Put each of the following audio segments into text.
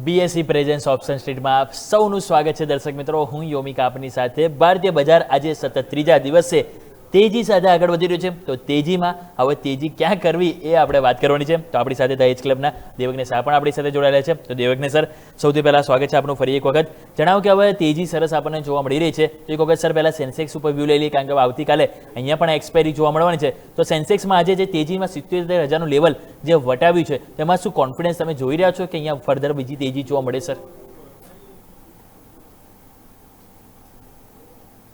BSc presence option સ્ટ્રીટમાં આપ સૌનું સ્વાગત છે દર્શક મિત્રો. હું યોમિકા આપની સાથે. ભારતીય બજાર આજે સતત ત્રીજા દિવસે તેજી સાથે આગળ વધી રહ્યું છે. તો તેજીમાં હવે તેજી ક્યાં કરવી એ આપણે વાત કરવાની છે. તો આપણી સાથે દહેજ ક્લબના દેવજ્ઞ શાહ પણ આપણી સાથે જોડાયેલા છે. તો દેવજ્ઞ સર, સૌથી પહેલાં સ્વાગત છે આપનું ફરી એક વખત. જણાવો કે હવે તેજી સરસ આપણને જોવા મળી રહી છે. તો એક વખત સર પહેલાં સેન્સેક્સ ઉપર વ્યૂ લઈ લઈએ, કારણ કે આવતીકાલે અહીંયા પણ એક્સપાયરી જોવા મળવાની છે. તો સેન્સેક્સમાં આજે જે તેજીમાં 77,000નું લેવલ જે વટાવ્યું છે તેમાં શું કોન્ફિડન્સ તમે જોઈ રહ્યા છો કે અહીંયા ફર્ધર બીજી તેજી જોવા મળે સર?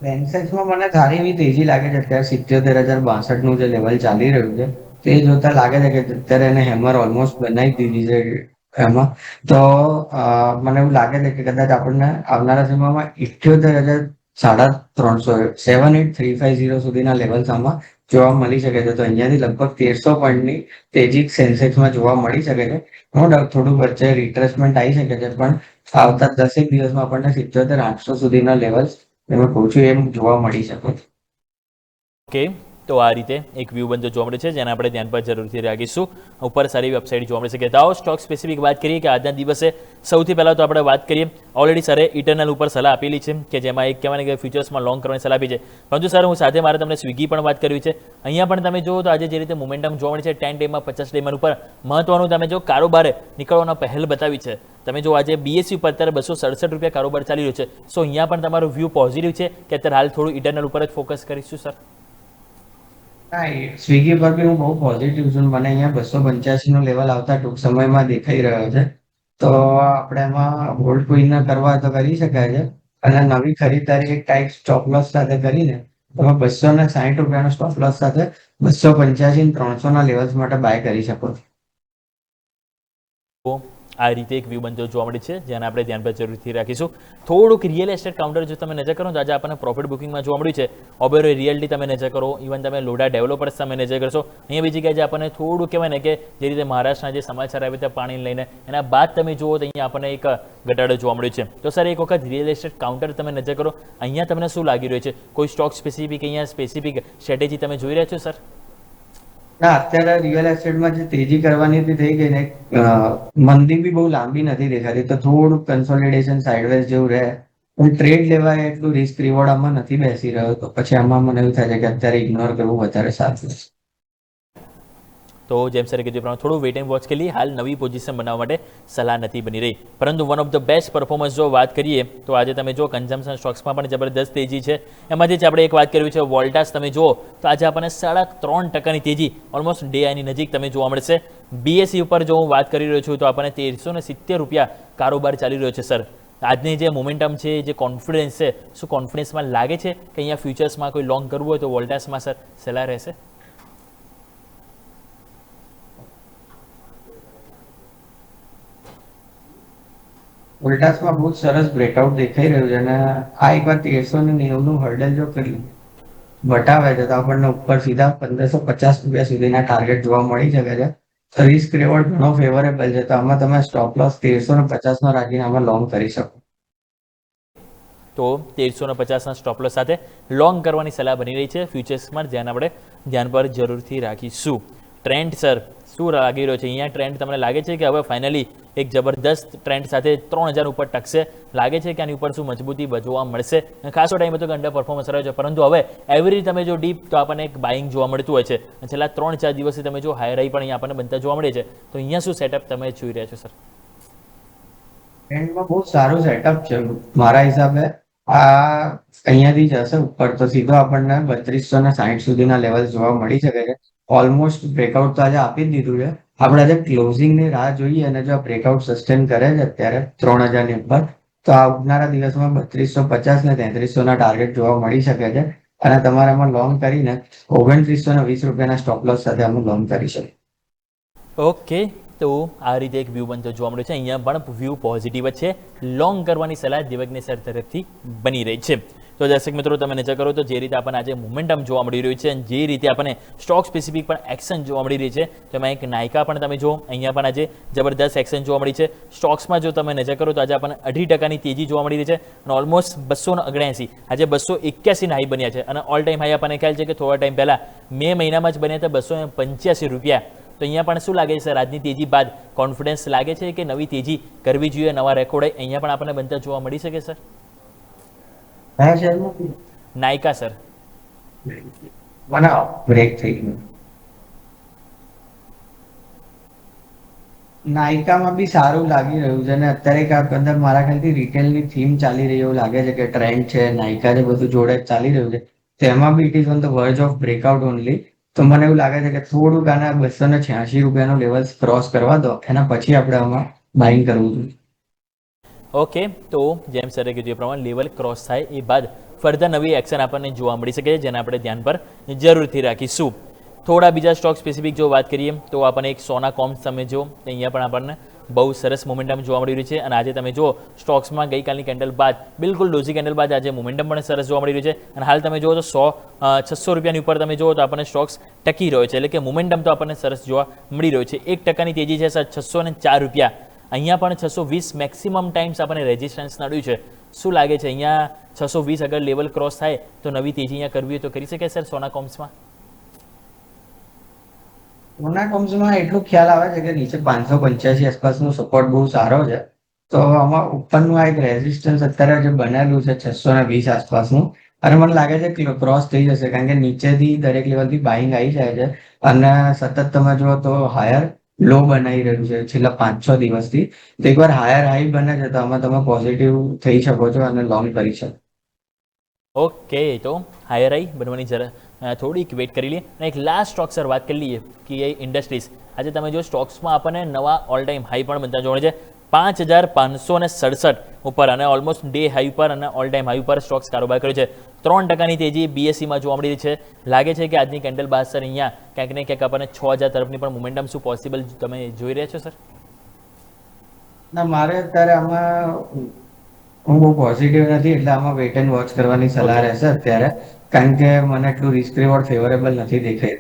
સેન્સેક્સમાં મને સારી એવી તેજી લાગે છે. અત્યારે 77,062 જે લેવલ ચાલી રહ્યું છે તે જોતા લાગે છે કે અત્યારે એને હેમર ઓલમોસ્ટ બનાવી દીધી છે એમાં. તો મને એવું લાગે છે કે કદાચ આપણને આવનારા સમયમાં 78,350 78,350 સુધીના લેવલ્સ આમાં જોવા મળી શકે છે. તો અહીંયાથી લગભગ 1300 પોઈન્ટની તેજી સેન્સેક્સમાં જોવા મળી શકે છે. નો ડાઉટ થોડું વચ્ચે રિટ્રેસમેન્ટ આવી શકે છે, પણ આવતા 10 દિવસમાં આપણને 77,800 સુધીના લેવલ્સ એમાં કહું છું એમ જોવા મળી શકે. ઓકે, તો આ રીતે એક વ્યૂ બનતો જોવા મળે છે, જેને આપણે ધ્યાન પર જરૂરથી રાખીશું. ઉપર સારી વેબસાઇટ જોવા મળી શકે. તો આવો સ્ટોક સ્પેસિફિક વાત કરીએ કે આજના દિવસે સૌથી પહેલાં તો આપણે વાત કરીએ, ઓલરેડી સરે ઇટરનલ ઉપર સલાહ આપેલી છે કે જેમાં એક કહેવાય કે ફ્યુચર્સમાં લોંગ કરવાની સલાહ આપી છે. પરંતુ સર હું સાથે મારે તમને સ્વિગી પણ વાત કરવી છે. અહીંયા પણ તમે જુઓ તો આજે જે રીતે મોમેન્ટમ જોવા મળે છે 10 ડેમાં 50 ડેમાં ઉપર મહત્વનું તમે જો કારોબારે નીકળવાનો પહેલ બતાવી છે. તમે જો આજે બીએસસી ઉપર અત્યારે 267 રૂપિયા કારોબાર ચાલી રહ્યો છે. સો અહીંયા પણ તમારું વ્યૂ પોઝિટિવ છે કે અત્યારે હાલ થોડું ઇટરનલ ઉપર જ ફોકસ કરીશું સર? હા, સ્વિગી પર બી હું બહુ પોઝિટિવ છું. મને અહીંયા 285 નો લેવલ આવતા ટૂંક સમયમાં દેખાઈ રહ્યો છે. તો આપણે એમાં હોલ્ડ કોઈને કરવા હોય તો કરી શકાય છે. અને નવી ખરીદારી એક ટાઈપ સ્ટોપ લોસ સાથે કરીને તમે 260 રૂપિયાનો સ્ટોપ લોસ સાથે 285 300 ના લેવલ્સ માટે બાય કરી શકો છો. તો આ રીતે એક વ્યૂ બનતો જોવા મળે છે, જેને આપણે ધ્યાન પર જરૂરથી રાખીશું. થોડુંક રિયલ એસ્ટેટ કાઉન્ટર જો તમે નજર કરો તો આજે આપણને પ્રોફિટ બુકિંગમાં જોવા મળ્યું છે. ઓબેરો રિયલ્ટી તમે નજર કરો, ઇવન તમે લોડા ડેવલપર્સ તમે નજર કરશો. અહીંયા બીજી જગ્યાએ આપણને થોડું કહેવાય ને કે જે રીતે મહારાષ્ટ્રના જે સમાચાર આવ્યા હતા પાણીને લઈને, એના બાદ તમે જુઓ તો અહીંયા આપણને એક ઘટાડો જોવા મળ્યો છે. તો સર એક વખત રિયલ એસ્ટેટ કાઉન્ટર તમે નજર કરો, અહીંયા તમને શું લાગી રહ્યું છે? કોઈ સ્ટોક સ્પેસિફિક અહીંયા સ્પેસિફિક સ્ટ્રેટેજી તમે જોઈ રહ્યા છો સર? ના, અત્યારે રિયલ એસ્ટેટમાં જે તેજી કરવાની હતી થઈ ગઈ ને, મંદી બી બહુ લાંબી નથી દેખાતી. તો થોડું કન્સોલિડેશન સાઇડવેઝ જેવું રહે. પણ ટ્રેડ લેવાય એટલું રિસ્ક રિવોર્ડ આમાં નથી બેસી રહ્યો. તો પછી આમાં મને એવું થાય છે કે અત્યારે ઇગ્નોર કરવું વધારે સારું છે. તો જેમ સર કીધું પ્રમાણે થોડું વેટ એન્ડ વોચ કરી લઈએ. હાલ નવી પોઝિશન બનાવવા માટે સલાહ નથી બની રહી. પરંતુ one of the best performance જો વાત કરીએ તો આજે તમે જો કન્ઝમ્પશન સ્ટોક્સમાં પણ જબરદસ્ત તેજી છે. એમાંથી જ આપણે એક વાત કરવી છે વોલ્ટાસ. તમે જુઓ તો આજે આપણને 3.5% તેજી ઓલમોસ્ટ ડે આઈની નજીક તમે જોવા મળશે. બીએસસી ઉપર જો હું વાત કરી રહ્યો છું તો આપણને 1370 રૂપિયા કારોબાર ચાલી રહ્યો છે સર. આજની જે મોમેન્ટમ છે, જે કોન્ફિડન્સ છે, શું કોન્ફિડન્સમાં લાગે છે કે અહીંયા ફ્યુચર્સમાં કોઈ લોંગ કરવું હોય તો વોલ્ટાસમાં સર સલાહ રહેશે? વોલ્ટાસમાં બહુ સરસ બ્રેકઆઉટ દેખાઈ રહ્યું છે. અને આ એકવાર 1390 હર્ડલ જો કરી બતાવે છે તો આપણને ઉપર સીધા 1550 રૂપિયા સુધીના ટાર્ગેટ જોવા મળી શકે છે. રિસ્ક રિવોર્ડ ઘણો ફેવરેબલ છે. તો આમાં તમે સ્ટોપ લોસ 1350 નો રાખીને આમાં લોંગ કરી શકો. તો 1350ના સ્ટોપ લોસ સાથે લોંગ કરવાની સલાહ બની રહી છે ફ્યુચર્સમાં, જેને આપણે ધ્યાન પર જરૂરથી રાખીશું. ટ્રેન્ડ સર શું લાગી રહ્યો છે અહીંયા? ટ્રેન્ડ તમને લાગે છે કે હવે ફાઇનલી એક જબરદસ્ત ટ્રેન્ડ સાથે 3000 ઉપર ટકશે? લાગે છે કે આની ઉપર શું મજબૂતી જોવા મળશે? ખાસો ટાઈમ હતો કે અંડર પરફોર્મન્સ રહ્યો છે, પરંતુ હવે એવરી તમે જો ડીપ તો આપણને એક બાઇંગ જોવા મળતું હોય છે. છેલ્લા 3-4 દિવસથી તમે જો હાઈ રાઈ પણ અહીંયા આપણને બનતા જોવા મળે છે. તો અહીંયા શું સેટઅપ તમે જોઈ રહ્યા છો સર? ટ્રેન્ડમાં બહુ સારું સેટઅપ છે મારા હિસાબે. આ અહીંયાથી જશે ઉપર તો સીધો આપણને 3260 સુધીના લેવલ જોવા મળી શકે છે. ઓલમોસ્ટ બ્રેકઆઉટ તો આજે આપી જ દીધું છે. આપણે આજે ક્લોઝિંગની રાહ જોઈએ અને જો આ બ્રેકઆઉટ સસ્ટેન કરે છે અત્યારે 3000 ની ઉપર, તો આવનારા દિવસમાં 3250 ને 3300 ના ટાર્ગેટ જોવા મળી શકે છે. અને તમારે આમાં લોંગ કરીને 2920 રૂપિયાના સ્ટોપ લોસ સાથે આમાં લોંગ કરી શકે. ઓકે, તો આ રીતે એક વ્યૂ બનતો જોવા મળ્યો છે. અહીંયા પણ વ્યૂ પોઝિટિવ જ છે. લોંગ કરવાની સલાહ દેવજ્ઞ સર તરફથી બની રહી છે. તો દર્શક મિત્રો તમે નજર કરો તો જે રીતે આપણને આજે મોમેન્ટમ જોવા મળી રહ્યું છે અને જે રીતે આપણને સ્ટોક સ્પેસિફિક પણ એક્શન જોવા મળી રહી છે, તો એમાં એક નાયકા પણ તમે જુઓ, અહીંયા પણ આજે જબરદસ્ત એક્શન જોવા મળી છે. સ્ટોક્સમાં જો તમે નજર કરો તો આજે આપણને 2.5% તેજી જોવા મળી રહી છે અને ઓલમોસ્ટ 279 આજે 281 હાઈ બન્યા છે. અને ઓલ ટાઈમ હાઈ આપણને ખ્યાલ છે કે થોડા ટાઈમ પહેલાં મે મહિનામાં જ બન્યા હતા 285 રૂપિયા. તો અહીંયા પણ શું લાગે છે સર, આજની તેજી બાદ કોન્ફિડન્સ લાગે છે કે નવી તેજી કરવી જોઈએ, નવા રેકોર્ડ અહીંયા પણ આપણને બનતા જોવા મળી શકે સર? કયા શેરમાં? નાયકા સર. મને બ્રેક થઈ ગયું. નાયકામાં બી સારું લાગી રહ્યું છે, અને અત્યારે કાંઈક અંદર મારા ખ્યાલથી રિટેલની થીમ ચાલી રહી એવું લાગે છે કે ટ્રેન્ડ છે, નાયકા છે, બધું જોડે જ ચાલી રહ્યું છે. તેમાં બી it is on the verge of breakout only. તો મને એવું લાગે છે કે થોડુંક આના 286 રૂપિયાનો લેવલ્સ ક્રોસ કરવા દો, એના પછી આપણે આમાં બાઇંગ કરવું જોઈએ. ઓકે, તો જેમ સરે કીધું એ પ્રમાણે લેવલ ક્રોસ થાય એ બાદ ફર્ધર નવી એક્શન આપણને જોવા મળી શકે છે, જેને આપણે ધ્યાન પર જરૂરથી રાખીશું. થોડા બીજા સ્ટોક સ્પેસિફિક જો વાત કરીએ તો આપણને એક સોના કોમ્સ તમે જો, અહીંયા પણ આપણને બહુ સરસ મોમેન્ટમ જોવા મળી રહ્યું છે. અને આજે તમે જુઓ સ્ટોક્સમાં ગઈકાલની કેન્ડલ બાદ, બિલકુલ ડોઝી કેન્ડલ બાદ આજે મોમેન્ટમ પણ સરસ જોવા મળી રહ્યું છે. અને હાલ તમે જુઓ તો 600 રૂપિયાની ઉપર તમે જુઓ તો આપણને સ્ટોક્સ ટકી રહ્યો છે, એટલે કે મોમેન્ટમ તો આપણને સરસ જોવા મળી રહ્યો છે. 1% તેજી છે સર, 604 રૂપિયા. અહીંયા પણ 620 મેક્સિમમ ટાઈમ્સ આપણને રેઝિસ્ટન્સ નડ્યું છે. શું લાગે છે અહીંયા 620 અગર લેવલ ક્રોસ થાય તો નવી તેજી અહીંયા કરવી હોય તો કરી શકે સર સોના કોમ્સમાં? સોના કોમ્સમાં એટલું ખ્યાલ આવે છે કે નીચે 585 આસપાસનો સપોર્ટ બહુ સારો છે. તો આમાં ઉપરનું આ એક રેઝિસ્ટન્સ અત્યારે જે બનેલું છે 620 આસપાસનું, અને મને લાગે છે કે ક્રોસ થઈ જશે, કારણ કે નીચેથી દરેક લેવલથી બાઇંગ આવી જાય છે. અને સતત તમે જુઓ તો હાયર લો બનાવી રહ્યું છે છેલ્લા 5-6 દિવસથી. તો એકવાર હાયર હાઈ બને છે તો આમાં તમે પોઝિટિવ થઈ શકો છો અને લોંગ કરી શકો. ઓકે, તો હાયર આઈ બનવાની થોડીક વેટ કરી લઈએ. અને એક લાસ્ટ સ્ટોક સર વાત કરી લઈએ કે ઇન્ડસ્ટ્રીઝ. આજે તમે જો સ્ટોક્સમાં આપણને નવા ઓલ ટાઈમ હાઈ પણ બનતા જોવા મળે છે 5567 ઉપર, અને ઓલમોસ્ટ ડે હાઈ ઉપર અને ઓલ ટાઈમ હાઈ ઉપર સ્ટોક્સ કારોબાર કર્યો છે. 3%ની તેજી બીએસસીમાં જોવા મળી રહી છે. લાગે છે કે આજની કેન્ડલ બાદ સર અહીંયા ક્યાંક ને ક્યાંક આપણને 6000 તરફની પણ મોમેન્ટમ શું પોસિબલ તમે જોઈ રહ્યા છો સર? ના, મારે અત્યારે આમાં હું બહુ પોઝિટિવ નથી, એટલે આમાં વેટ એન્ડ વોચ કરવાની સલાહ રહેશે અત્યારે, કારણ કે મને એટલું રિસ્ક રિવોર્ડ ફેવરેબલ નથી દેખાય.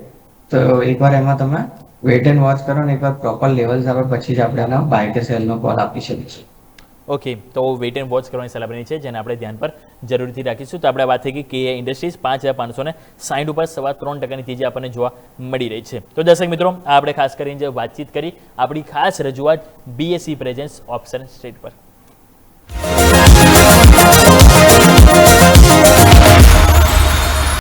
તો એકવાર એમાં તમે વેટ એન્ડ વોચ કરો ને એકવાર પ્રોપર લેવલ્સ આવે પછી જ આપણે આના બાય કે સેલનો કોલ આપી શકીશું. ઓકે, તો વેટ એન્ડ વોચ કરવાની સલાહ બની છે, જેને આપણે ધ્યાન પર જરૂરથી રાખીશું. તો આપણે વાત થઈ ગઈ કે ઇન્ડસ્ટ્રીઝ 5560 ઉપર 3% તેજી આપણને જોવા મળી રહી છે. તો દર્શક મિત્રો, આ આપણે ખાસ કરીને જે વાતચીત કરી આપણી ખાસ રજૂઆત બીએસસી પ્રેઝન્સ ઓપ્શન સ્ટ્રીટ પર.